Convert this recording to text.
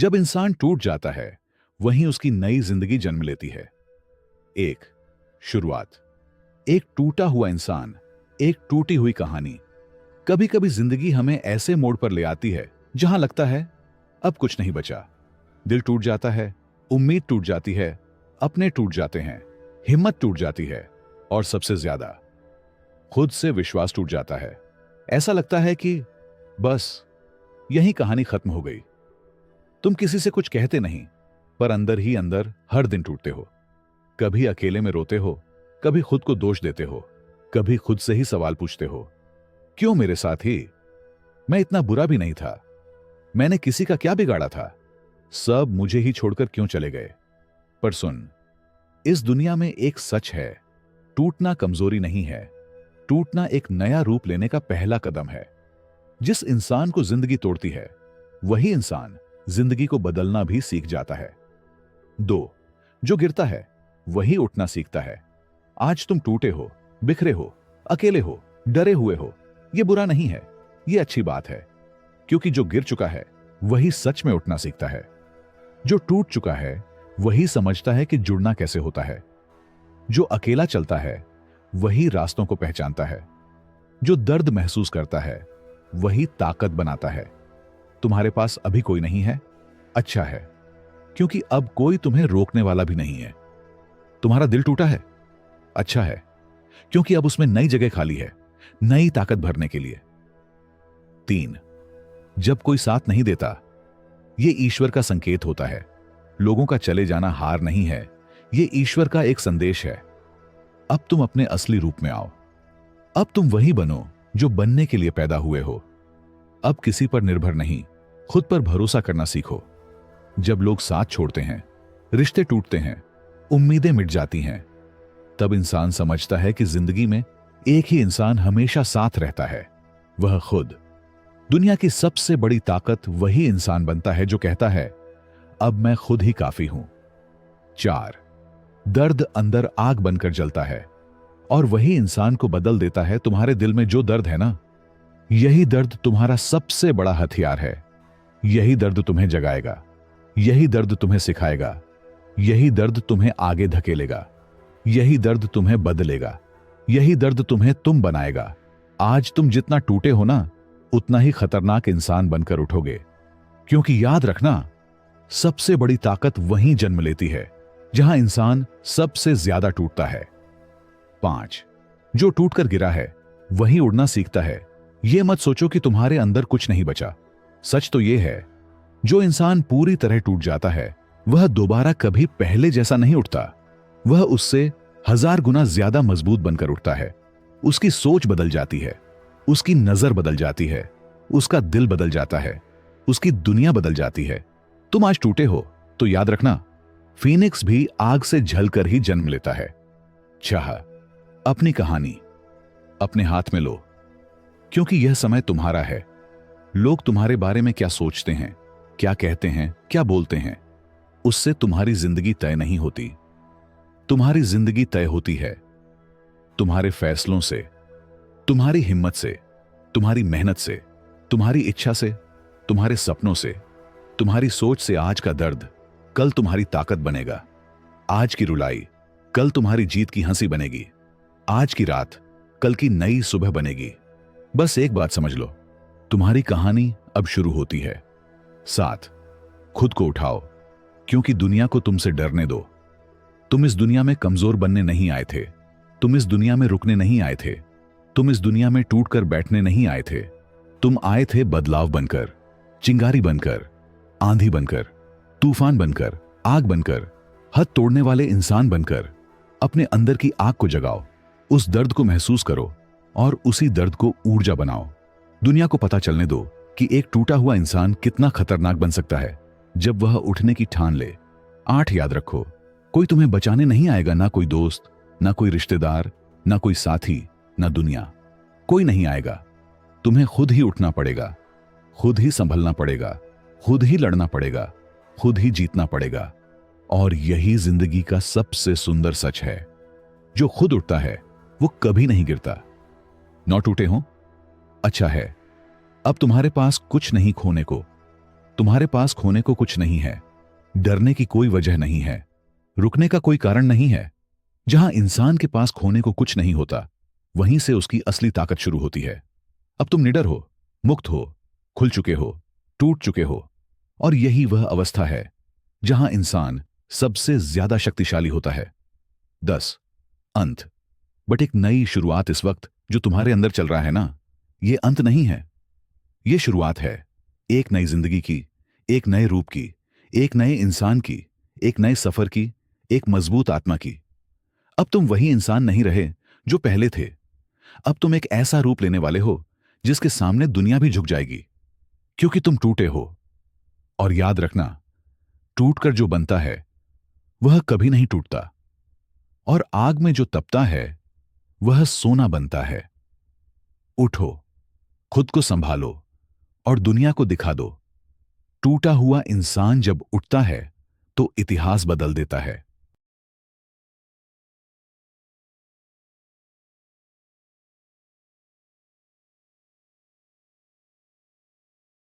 जब इंसान टूट जाता है, वहीं उसकी नई जिंदगी जन्म लेती है। एक शुरुआत। एक टूटा हुआ इंसान, एक टूटी हुई कहानी। कभी कभी जिंदगी हमें ऐसे मोड़ पर ले आती है जहां लगता है अब कुछ नहीं बचा। दिल टूट जाता है, उम्मीद टूट जाती है, अपने टूट जाते हैं, हिम्मत टूट जाती है और सबसे ज्यादा खुद से विश्वास टूट जाता है। ऐसा लगता है कि बस यही कहानी खत्म हो गई। तुम किसी से कुछ कहते नहीं, पर अंदर ही अंदर हर दिन टूटते हो। कभी अकेले में रोते हो, कभी खुद को दोष देते हो, कभी खुद से ही सवाल पूछते हो, क्यों मेरे साथ ही? मैं इतना बुरा भी नहीं था। मैंने किसी का क्या बिगाड़ा था? सब मुझे ही छोड़कर क्यों चले गए? पर सुन, इस दुनिया में एक सच है, टूटना कमजोरी नहीं है। टूटना एक नया रूप लेने का पहला कदम है। जिस इंसान को जिंदगी तोड़ती है, वही इंसान जिंदगी को बदलना भी सीख जाता है। 2, जो गिरता है वही उठना सीखता है। आज तुम टूटे हो, बिखरे हो, अकेले हो, डरे हुए हो, यह बुरा नहीं है, यह अच्छी बात है। क्योंकि जो गिर चुका है वही सच में उठना सीखता है। जो टूट चुका है वही समझता है कि जुड़ना कैसे होता है। जो अकेला चलता है वही रास्तों को पहचानता है। जो दर्द महसूस करता है वही ताकत बनाता है। तुम्हारे पास अभी कोई नहीं है, अच्छा है, क्योंकि अब कोई तुम्हें रोकने वाला भी नहीं है। तुम्हारा दिल टूटा है, अच्छा है, क्योंकि अब उसमें नई जगह खाली है, नई ताकत भरने के लिए। 3, जब कोई साथ नहीं देता, यह ईश्वर का संकेत होता है। लोगों का चले जाना हार नहीं है, यह ईश्वर का एक संदेश है। अब तुम अपने असली रूप में आओ। अब तुम वही बनो जो बनने के लिए पैदा हुए हो। अब किसी पर निर्भर नहीं, खुद पर भरोसा करना सीखो। जब लोग साथ छोड़ते हैं, रिश्ते टूटते हैं, उम्मीदें मिट जाती हैं, तब इंसान समझता है कि जिंदगी में एक ही इंसान हमेशा साथ रहता है, वह खुद। दुनिया की सबसे बड़ी ताकत वही इंसान बनता है जो कहता है अब मैं खुद ही काफी हूं। 4, दर्द अंदर आग बनकर जलता है और वही इंसान को बदल देता है। तुम्हारे दिल में जो दर्द है ना, यही दर्द तुम्हारा सबसे बड़ा हथियार है। यही दर्द तुम्हें जगाएगा, यही दर्द तुम्हें सिखाएगा, यही दर्द तुम्हें आगे धकेलेगा, यही दर्द तुम्हें बदलेगा, यही दर्द तुम्हें तुम बनाएगा। आज तुम जितना टूटे हो ना, उतना ही खतरनाक इंसान बनकर उठोगे। क्योंकि याद रखना, सबसे बड़ी ताकत वहीं जन्म लेती है जहां इंसान सबसे ज्यादा टूटता है। 5, जो टूटकर गिरा है वही उड़ना सीखता है। यह मत सोचो कि तुम्हारे अंदर कुछ नहीं बचा। सच तो यह है, जो इंसान पूरी तरह टूट जाता है वह दोबारा कभी पहले जैसा नहीं उठता। वह उससे 1000 गुना ज्यादा मजबूत बनकर उठता है। उसकी सोच बदल जाती है, उसकी नजर बदल जाती है, उसका दिल बदल जाता है, उसकी दुनिया बदल जाती है। तुम आज टूटे हो तो याद रखना, फीनिक्स भी आग से झलकर ही जन्म लेता है। चाह अपनी कहानी अपने हाथ में लो, क्योंकि यह समय तुम्हारा है। लोग तुम्हारे बारे में क्या सोचते हैं, क्या कहते हैं, क्या बोलते हैं, उससे तुम्हारी जिंदगी तय नहीं होती। तुम्हारी जिंदगी तय होती है तुम्हारे फैसलों से, तुम्हारी हिम्मत से, तुम्हारी मेहनत से, तुम्हारी इच्छा से, तुम्हारे सपनों से, तुम्हारी सोच से। आज का दर्द कल तुम्हारी ताकत बनेगा। आज की रुलाई कल तुम्हारी जीत की हंसी बनेगी। आज की रात कल की नई सुबह बनेगी। बस एक बात समझ लो, तुम्हारी कहानी अब शुरू होती है। 7, खुद को उठाओ, क्योंकि दुनिया को तुमसे डरने दो। तुम इस दुनिया में कमजोर बनने नहीं आए थे। तुम इस दुनिया में रुकने नहीं आए थे। तुम इस दुनिया में टूटकर बैठने नहीं आए थे। तुम आए थे बदलाव बनकर, चिंगारी बनकर, आंधी बनकर, तूफान बनकर, आग बनकर, हद तोड़ने वाले इंसान बनकर। अपने अंदर की आग को जगाओ, उस दर्द को महसूस करो और उसी दर्द को ऊर्जा बनाओ। दुनिया को पता चलने दो कि एक टूटा हुआ इंसान कितना खतरनाक बन सकता है जब वह उठने की ठान ले। 8, याद रखो, कोई तुम्हें बचाने नहीं आएगा। ना कोई दोस्त, ना कोई रिश्तेदार, ना कोई साथी, ना दुनिया। कोई नहीं आएगा। तुम्हें खुद ही उठना पड़ेगा, खुद ही संभलना पड़ेगा, खुद ही लड़ना पड़ेगा, खुद ही जीतना पड़ेगा। और यही जिंदगी का सबसे सुंदर सच है। जो खुद उठता है वो कभी नहीं गिरता। न टूटे हो, अच्छा है। अब तुम्हारे पास कुछ नहीं खोने को, तुम्हारे पास खोने को कुछ नहीं है, डरने की कोई वजह नहीं है, रुकने का कोई कारण नहीं है। जहां इंसान के पास खोने को कुछ नहीं होता, वहीं से उसकी असली ताकत शुरू होती है। अब तुम निडर हो, मुक्त हो, खुल चुके हो, टूट चुके हो, और यही वह अवस्था है जहां इंसान सबसे ज्यादा शक्तिशाली होता है। 10 अंत। बट एक नई शुरुआत इस वक्त जो तुम्हारे अंदर चल रहा है ना, यह अंत नहीं है। यह शुरुआत है एक नई जिंदगी की, एक नए रूप की, एक नए इंसान की, एक नए सफर की, एक मजबूत आत्मा की। अब तुम वही इंसान नहीं रहे जो पहले थे। अब तुम एक ऐसा रूप लेने वाले हो जिसके सामने दुनिया भी झुक जाएगी, क्योंकि तुम टूटे हो। और याद रखना, टूटकर जो बनता है वह कभी नहीं टूटता, और आग में जो तपता है वह सोना बनता है। उठो, खुद को संभालो और दुनिया को दिखा दो। टूटा हुआ इंसान जब उठता है तो इतिहास बदल देता है।